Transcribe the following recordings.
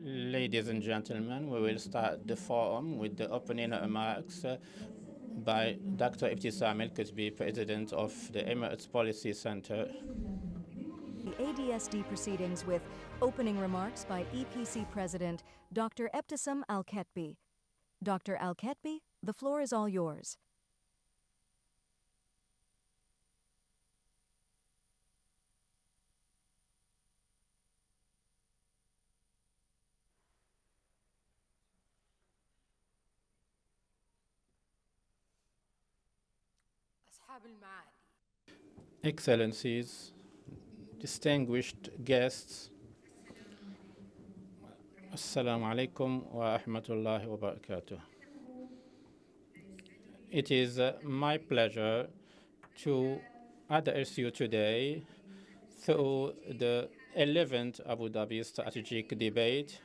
Ladies and gentlemen, we will start the forum with the opening remarks by Dr. Ebtesam Al-Ketbi, President of the Emirates Policy Center. The ADSD proceedings with opening remarks by EPC President Dr. Ebtesam Al-Ketbi. Dr. Al-Ketbi, the floor is all yours. Excellencies, distinguished guests, Assalamu alaikum wa rahmatullahi wa barakatuh. It is my pleasure to address you today through the 11th Abu Dhabi Strategic Debate,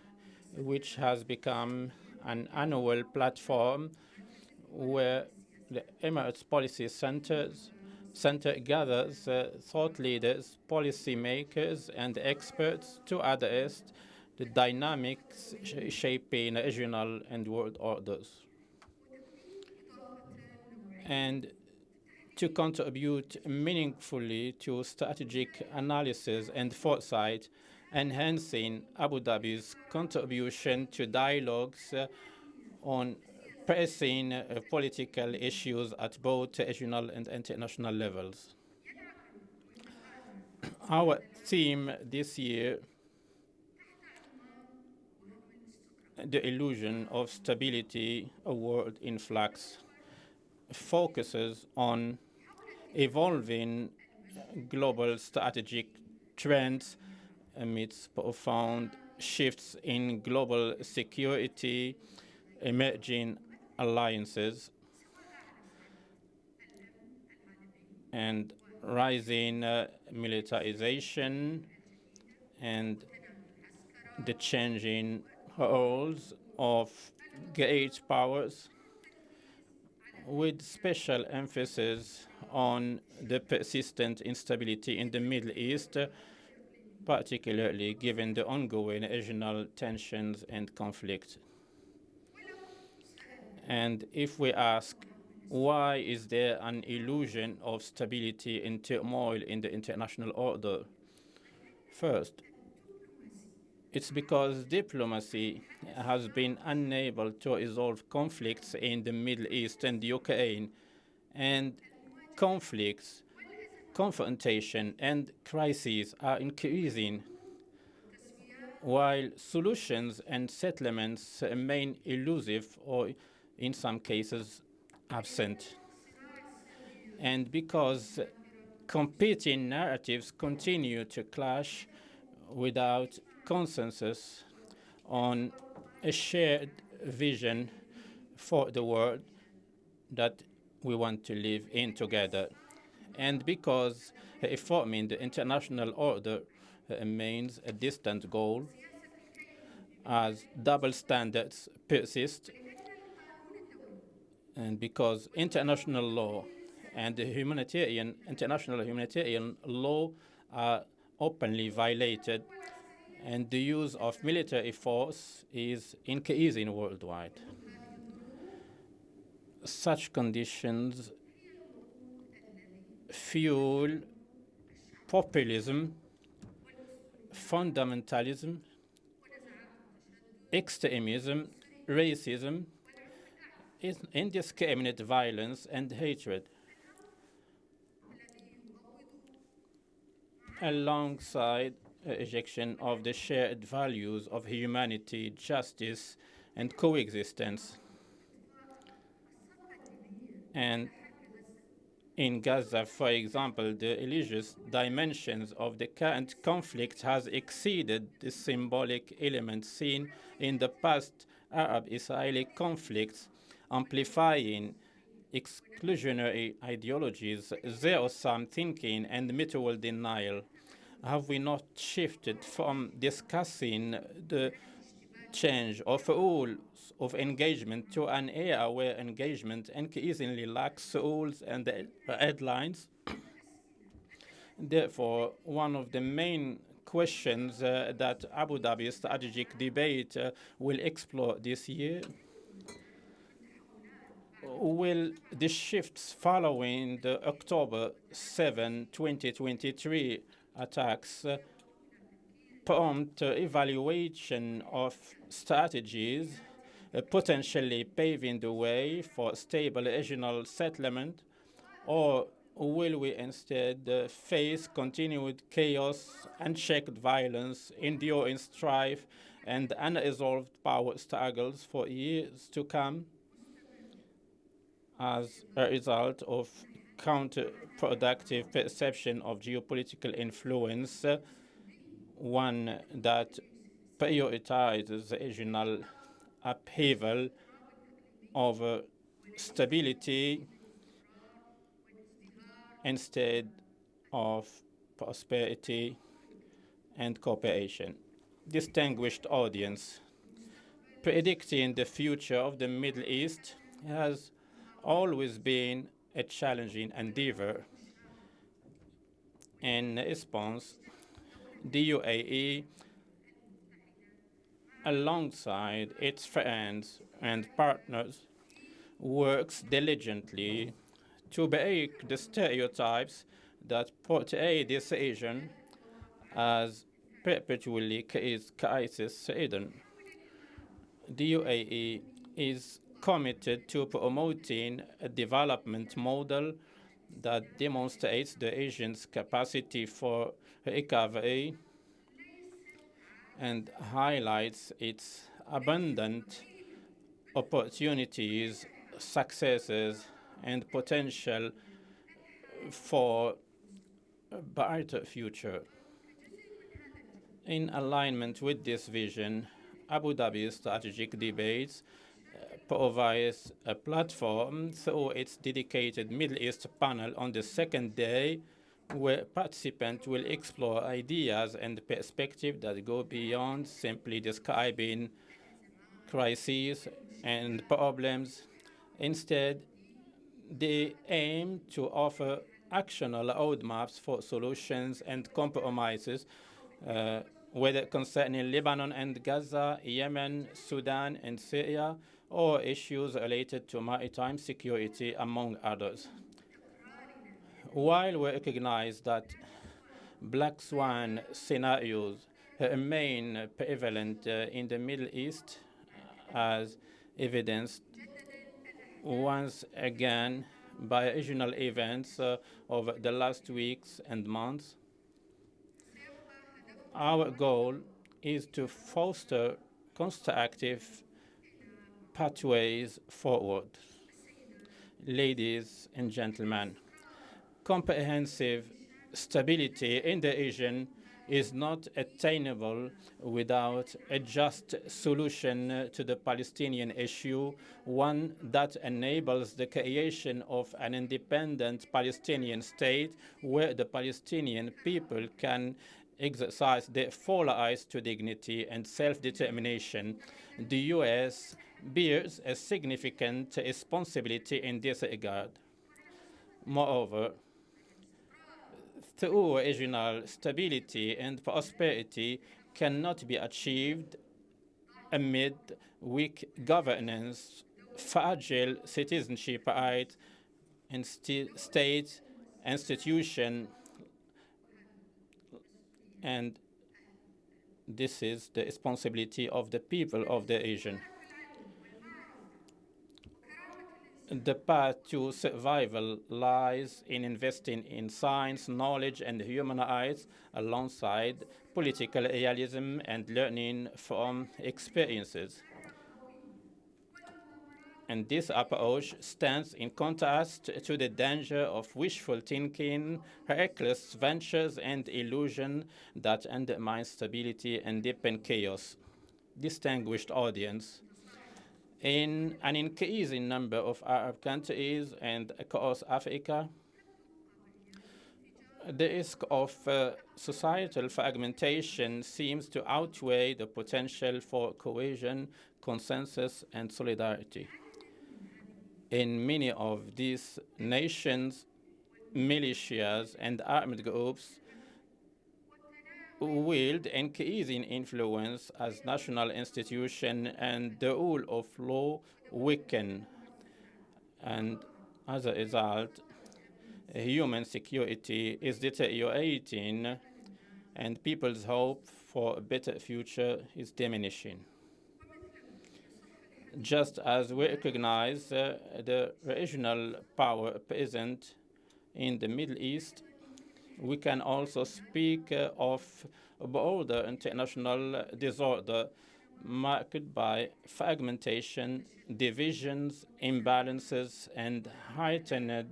which has become an annual platform where the Emirates Policy Center gathers thought leaders, policy makers, and experts to address the dynamics shaping regional and world orders, and to contribute meaningfully to strategic analysis and foresight, enhancing Abu Dhabi's contribution to dialogues on pressing political issues at both regional and international levels. Our theme this year, the illusion of stability, a world in flux, focuses on evolving global strategic trends amidst profound shifts in global security, emerging alliances, and rising militarization, and the changing roles of great powers, with special emphasis on the persistent instability in the Middle East, particularly given the ongoing regional tensions and conflict. And if we ask, why is there an illusion of stability and turmoil in the international order? First, it's because diplomacy has been unable to resolve conflicts in the Middle East and Ukraine, and conflicts, confrontation, and crises are increasing, while solutions and settlements remain elusive or, in some cases, absent. And because competing narratives continue to clash without consensus on a shared vision for the world that we want to live in together. And because reforming the international order remains a distant goal, as double standards persist, and because international law and the international humanitarian law are openly violated, and the use of military force is increasing worldwide. Such conditions fuel populism, fundamentalism, extremism, racism, indiscriminate violence, and hatred, alongside rejection of the shared values of humanity, justice, and coexistence. And in Gaza, for example, the religious dimensions of the current conflict has exceeded the symbolic elements seen in the past Arab-Israeli conflicts, amplifying exclusionary ideologies, zero-sum thinking, and mutual denial. Have we not shifted from discussing the change of rules of engagement to an era where engagement increasingly lacks rules and headlines? Therefore, one of the main questions that Abu Dhabi strategic debate will explore this year. Will the shifts following the October 7, 2023 attacks prompt evaluation of strategies, potentially paving the way for stable regional settlement, or will we instead face continued chaos, unchecked violence, enduring strife, and unresolved power struggles for years to come as a result of counterproductive perception of geopolitical influence, one that prioritizes regional upheaval over stability instead of prosperity and cooperation? Distinguished audience, predicting the future of the Middle East has always been a challenging endeavor. In response, the UAE, alongside its friends and partners, works diligently to break the stereotypes that portray this region as perpetually crisis-ridden. The UAE is committed to promoting a development model that demonstrates the region's capacity for recovery and highlights its abundant opportunities, successes, and potential for a brighter future. In alignment with this vision, Abu Dhabi's strategic debates provides a platform through its dedicated Middle East panel on the second day, where participants will explore ideas and perspectives that go beyond simply describing crises and problems. Instead, they aim to offer actionable roadmaps for solutions and compromises, whether concerning Lebanon and Gaza, Yemen, Sudan, and Syria, or issues related to maritime security, among others. While we recognize that black swan scenarios remain prevalent in the Middle East, as evidenced once again by regional events over the last weeks and months, our goal is to foster constructive pathways forward. Ladies and gentlemen, comprehensive stability in the region is not attainable without a just solution to the Palestinian issue, one that enables the creation of an independent Palestinian state where the Palestinian people can exercise their full rights to dignity and self-determination. The U.S. bears a significant responsibility in this regard. Moreover, through regional stability and prosperity cannot be achieved amid weak governance, fragile citizenship rights, and state institutions, and this is the responsibility of the people of the region. The path to survival lies in investing in science, knowledge, and human rights alongside political realism and learning from experiences. And this approach stands in contrast to the danger of wishful thinking, reckless ventures, and illusion that undermine stability and deepen chaos. Distinguished audience, in an increasing number of Arab countries and across Africa, the risk of societal fragmentation seems to outweigh the potential for cohesion, consensus, and solidarity. In many of these nations, militias and armed groups wield increasing influence as national institution and the rule of law weaken. And as a result, human security is deteriorating and people's hope for a better future is diminishing. Just as we recognize the regional power present in the Middle East, we can also speak of a broader international disorder marked by fragmentation, divisions, imbalances, and heightened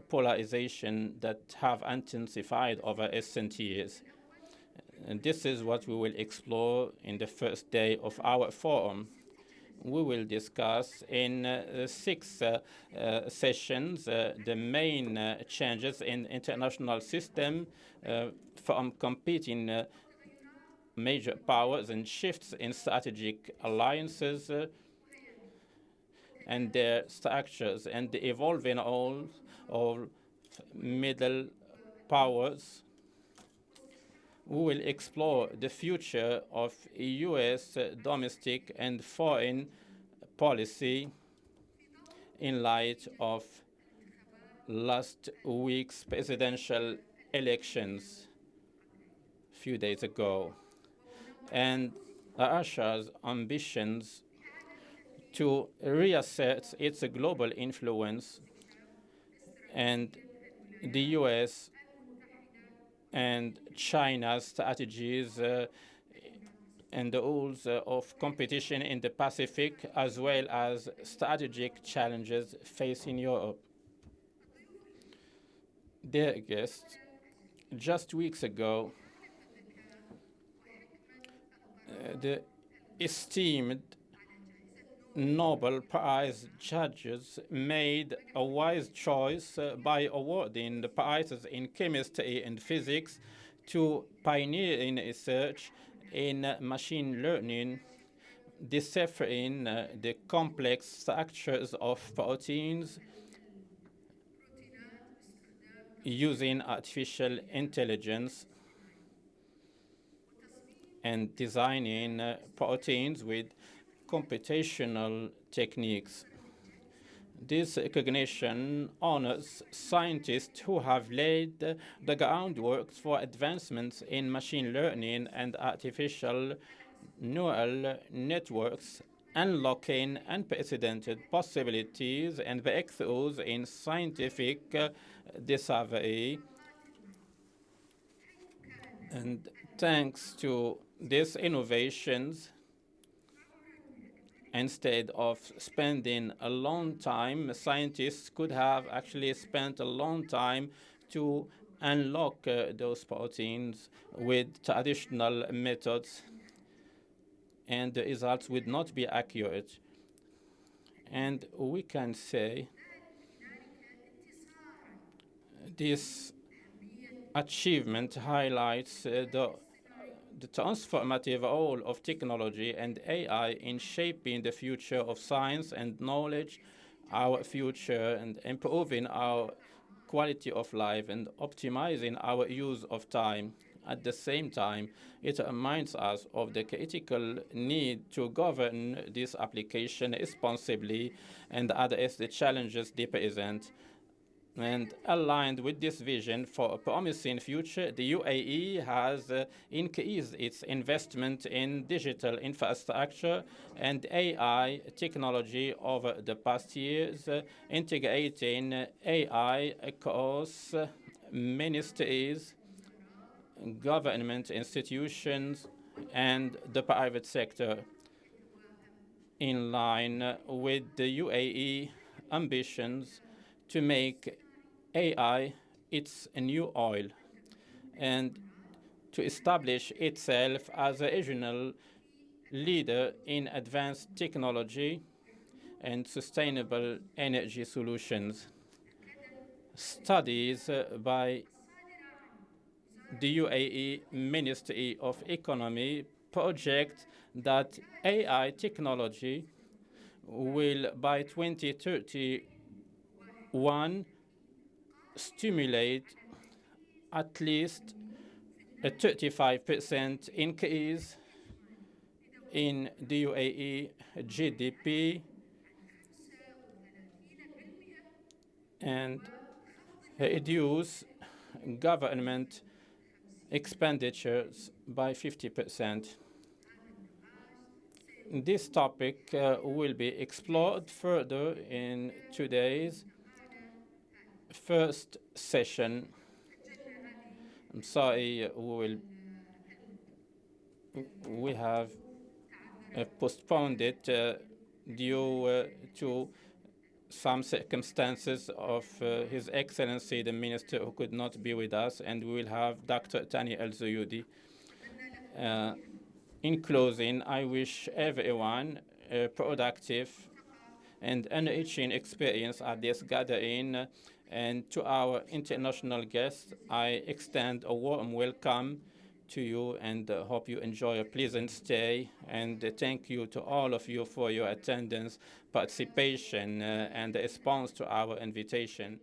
polarization that have intensified over recent years. And this is what we will explore in the first day of our forum. We will discuss in 6 sessions the main changes in international system from competing major powers and shifts in strategic alliances and their structures and the evolving role of middle powers. We will explore the future of U.S. domestic and foreign policy in light of last week's presidential elections a few days ago, and Russia's ambitions to reassert its global influence, and the U.S. and China's strategies and the rules of competition in the Pacific, as well as strategic challenges facing Europe. Dear guests, just weeks ago, the esteemed Nobel Prize judges made a wise choice by awarding the prizes in chemistry and physics to pioneering research in machine learning, deciphering the complex structures of proteins using artificial intelligence and designing proteins with computational techniques. This recognition honors scientists who have laid the groundwork for advancements in machine learning and artificial neural networks, unlocking unprecedented possibilities and breakthroughs in scientific discovery. And thanks to these innovations, instead of spending a long time, scientists could have actually spent a long time to unlock those proteins with traditional methods, and the results would not be accurate. And we can say this achievement highlights the transformative role of technology and AI in shaping the future of science and knowledge, our future, and improving our quality of life and optimizing our use of time. At the same time, it reminds us of the critical need to govern this application responsibly and address the challenges they present. And aligned with this vision for a promising future, the UAE has increased its investment in digital infrastructure and AI technology over the past years, integrating AI across ministries, government institutions, and the private sector, in line with the UAE ambitions to make AI its new oil and to establish itself as a regional leader in advanced technology and sustainable energy solutions. Studies by the UAE Ministry of Economy project that AI technology will, by 2031, stimulate at least a 35% increase in the UAE GDP and reduce government expenditures by 50%. This topic will be explored further in today's first session. I'm sorry, we have postponed it due to some circumstances of His Excellency the Minister, who could not be with us, and we will have Dr. Tani Al-Zuyudi. In closing, I wish everyone a productive and enriching experience at this gathering, and to our international guests, I extend a warm welcome to you and hope you enjoy a pleasant stay. And thank you to all of you for your attendance, participation, and the response to our invitation.